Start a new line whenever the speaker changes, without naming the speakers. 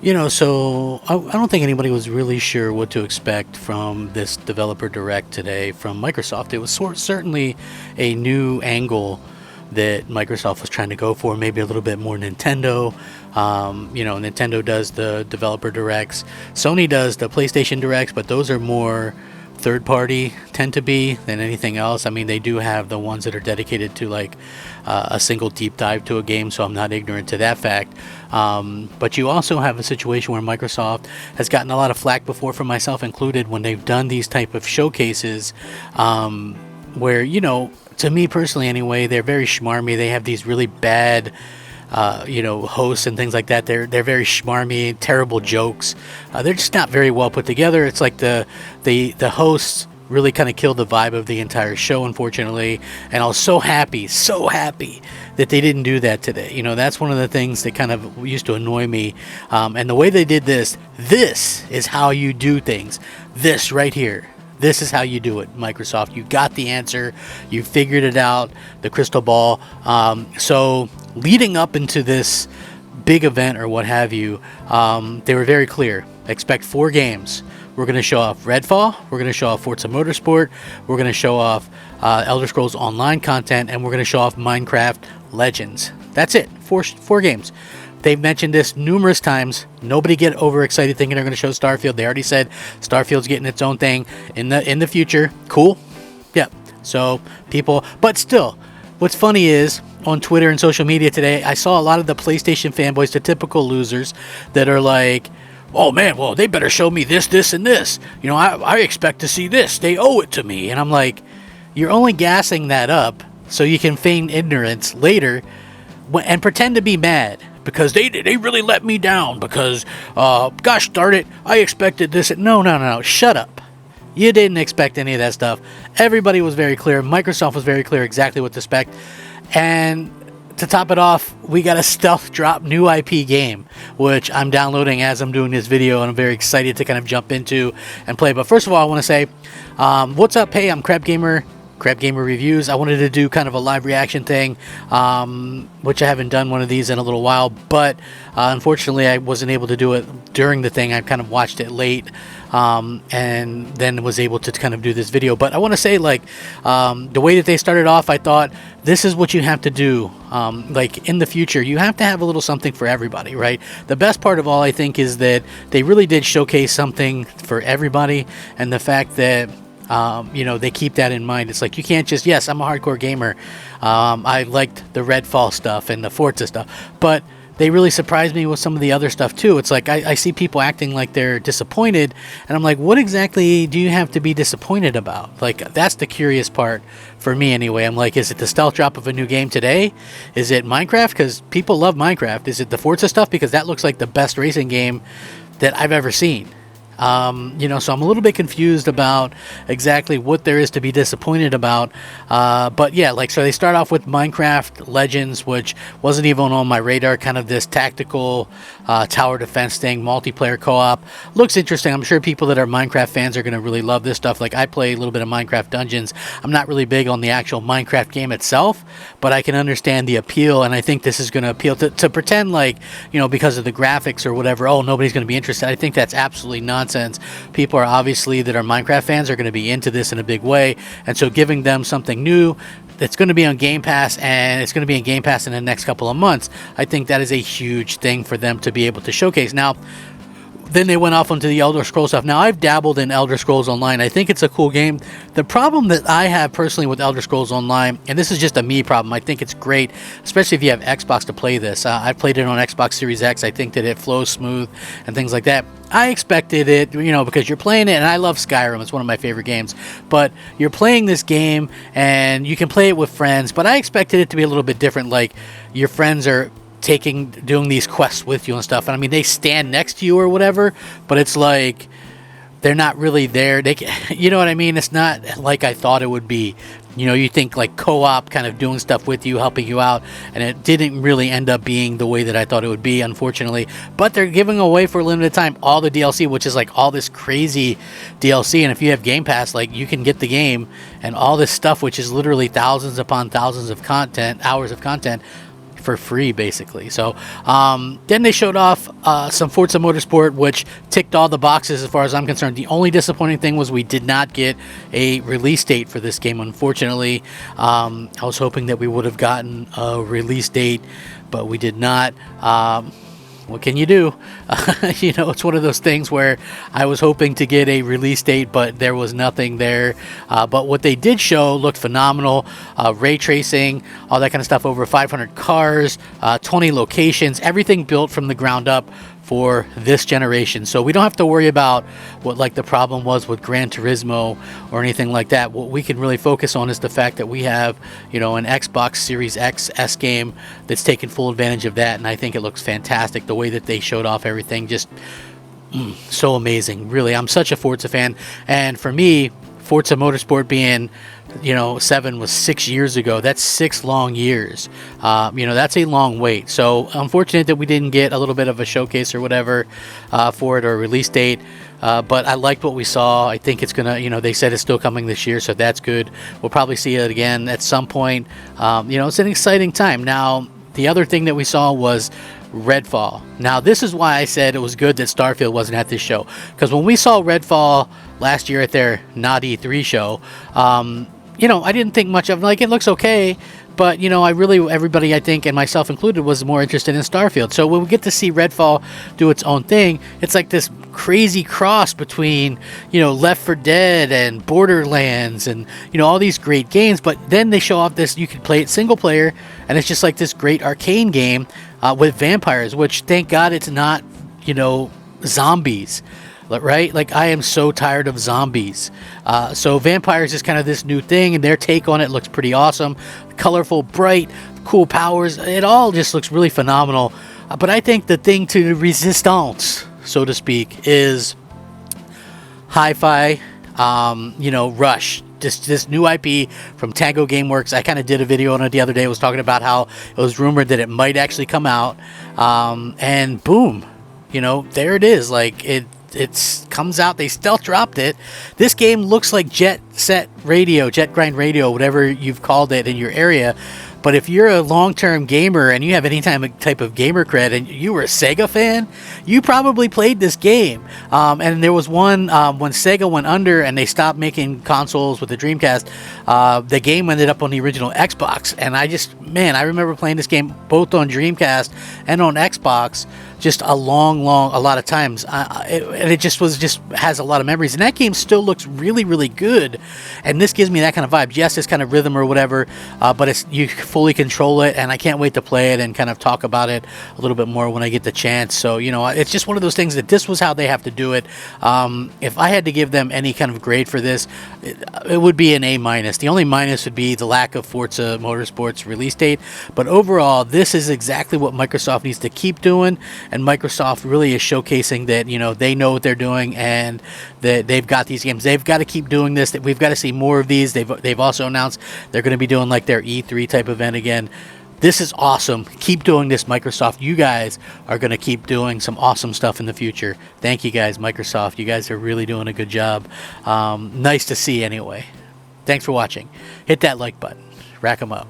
So I don't think anybody was really sure what to expect from this developer direct today from Microsoft. It was certainly a new angle that Microsoft was trying to go for, maybe a little bit more Nintendo. Nintendo does the developer directs, Sony does the PlayStation directs, but those are more third party tend to be than anything else. I mean, they do have the ones that are dedicated to like a single deep dive to a game, so I'm not ignorant to that fact. But you also have a situation where Microsoft has gotten a lot of flack before, from myself included, when they've done these type of showcases, where, to me personally anyway, they're very schmarmy. They have these really bad hosts and things like that. They're very schmarmy, terrible jokes. They're just not very well put together. It's like the hosts really kind of killed the vibe of the entire show, unfortunately. And I was so happy that they didn't do that today. That's one of the things that kind of used to annoy me. And the way they did this is how you do things. This right here. This is how you do it, Microsoft. You got the answer. You figured it out, the crystal ball. So leading up into this big event or what have you, they were very clear. Expect 4 games. We're going to show off Redfall. We're going to show off Forza Motorsport. We're going to show off Elder Scrolls Online content. And we're going to show off Minecraft Legends. That's it. Four games. They've mentioned this numerous times. Nobody get overexcited thinking they're going to show Starfield. They already said Starfield's getting its own thing in the future. Cool. Yeah. So people, but still, what's funny is on Twitter and social media today, I saw a lot of the PlayStation fanboys, the typical losers, that are like, "Oh man, well they better show me this, this, and this. I expect to see this. They owe it to me." And I'm like, you're only gassing that up so you can feign ignorance later and pretend to be mad. Because they really let me down, because, gosh darn it, I expected this. No, shut up. You didn't expect any of that stuff. Everybody was very clear. Microsoft was very clear exactly what to expect. And to top it off, we got a stealth drop new IP game, which I'm downloading as I'm doing this video, and I'm very excited to kind of jump into and play. But first of all, I want to say, what's up? Hey, I'm Crab Gamer Reviews. I wanted to do kind of a live reaction thing, which I haven't done one of these in a little while, but unfortunately I wasn't able to do it during the thing. I kind of watched it late, and then was able to kind of do this video. But I want to say, like, the way that they started off, I thought this is what you have to do. Like in the future, you have to have a little something for everybody, right? The best part of all, I think, is that they really did showcase something for everybody, and the fact that they keep that in mind. It's like, you can't just, yes, I'm a hardcore gamer. I liked the Redfall stuff and the Forza stuff, but they really surprised me with some of the other stuff too. It's like, I see people acting like they're disappointed, and I'm like, what exactly do you have to be disappointed about? Like, that's the curious part for me anyway. I'm like, is it the stealth drop of a new game today? Is it Minecraft? Because people love Minecraft. Is it the Forza stuff? Because that looks like the best racing game that I've ever seen. So I'm a little bit confused about exactly what there is to be disappointed about. But yeah, so they start off with Minecraft Legends, which wasn't even on my radar, kind of this tactical tower defense thing, multiplayer co-op. Looks interesting. I'm sure people that are Minecraft fans are going to really love this stuff. Like, I play a little bit of Minecraft Dungeons. I'm not really big on the actual Minecraft game itself, but I can understand the appeal, and I think this is going to appeal to pretend like, because of the graphics or whatever, oh, nobody's going to be interested. I think that's absolutely nonsense. People are obviously that are Minecraft fans are going to be into this in a big way, and so giving them something new that's going to be on Game Pass, and it's going to be in Game Pass in the next couple of months, I think that is a huge thing for them to be able to showcase. Now, then they went off onto the Elder Scrolls stuff. Now, I've dabbled in Elder Scrolls Online. I think it's a cool game. The problem that I have personally with Elder Scrolls Online, and this is just a me problem, I think it's great, especially if you have Xbox to play this. I've played it on Xbox Series X. I think that it flows smooth and things like that. I expected it, because you're playing it, and I love Skyrim. It's one of my favorite games. But you're playing this game, and you can play it with friends, but I expected it to be a little bit different. Like, your friends are doing these quests with you and stuff, and I mean, they stand next to you or whatever, but it's like they're not really there. You know what I mean? It's not like I thought it would be. You think like co-op, kind of doing stuff with you, helping you out, and it didn't really end up being the way that I thought it would be, unfortunately. But they're giving away for a limited time all the DLC, which is like all this crazy DLC, and if you have Game Pass, like, you can get the game and all this stuff, which is literally thousands upon thousands of content, hours of content, for free, basically. So then they showed off some Forza Motorsport, which ticked all the boxes as far as I'm concerned. The only disappointing thing was we did not get a release date for this game, unfortunately. I was hoping that we would have gotten a release date, but we did not. What can you do? It's one of those things where I was hoping to get a release date, but there was nothing there. But what they did show looked phenomenal. Ray tracing, all that kind of stuff, over 500 cars, 20 locations, everything built from the ground up for this generation. So we don't have to worry about what like the problem was with Gran Turismo or anything like that. What we can really focus on is the fact that we have, an Xbox Series X S game that's taking full advantage of that, and I think it looks fantastic. The way that they showed off everything, just so amazing. Really, I'm such a Forza fan, and for me, Forza Motorsport being 7 was 6 years ago. That's 6 long years. That's a long wait. So unfortunate that we didn't get a little bit of a showcase or whatever for it, or a release date. But I liked what we saw. I think it's gonna, they said it's still coming this year, so that's good. We'll probably see it again at some point. It's an exciting time. Now, the other thing that we saw was Redfall. Now, this is why I said it was good that Starfield wasn't at this show, because when we saw Redfall last year at their not E3 show, I didn't think much of it. Like, it looks okay, but everybody, I think, and myself included, was more interested in Starfield. So when we get to see Redfall do its own thing, it's like this crazy cross between Left 4 Dead and Borderlands and all these great games. But then they show off this, you can play it single player, and it's just like this great arcane game with vampires, which, thank God, it's not zombies. Right? Like, I am so tired of zombies. So vampires is kind of this new thing, and their take on it looks pretty awesome. Colorful, bright, cool powers. It all just looks really phenomenal. But I think the thing to the resistance, so to speak, is Hi-Fi, Rush. This new IP from Tango Gameworks. I kind of did a video on it the other day. I was talking about how it was rumored that it might actually come out. And boom, there it is. Like, it comes out. They stealth dropped it. This game looks like Jet Grind Radio, whatever you've called it in your area. But if you're a long-term gamer and you have any type of gamer cred and you were a Sega fan, you probably played this game. And there was one, when Sega went under and they stopped making consoles with the Dreamcast, the game ended up on the original Xbox. And I remember playing this game both on Dreamcast and on Xbox just a lot of times. And it just has a lot of memories. And that game still looks really, really good. And this gives me that kind of vibe. Yes, it's kind of rhythm or whatever, but you fully control it, and I can't wait to play it and kind of talk about it a little bit more when I get the chance. So, it's just one of those things that this was how they have to do it. If I had to give them any kind of grade for this, it would be an A-. The only minus would be the lack of Forza Motorsport's release date. But overall, this is exactly what Microsoft needs to keep doing, and Microsoft really is showcasing that, they know what they're doing, and that they've got these games. They've got to keep doing this. We've got to see more of these. They've also announced they're going to be doing like their E3 type event again. This is awesome. Keep doing this, Microsoft. You guys are going to keep doing some awesome stuff in the future. Thank you guys, Microsoft. You guys are really doing a good job. Nice to see anyway. Thanks for watching. Hit that like button. Rack 'em up.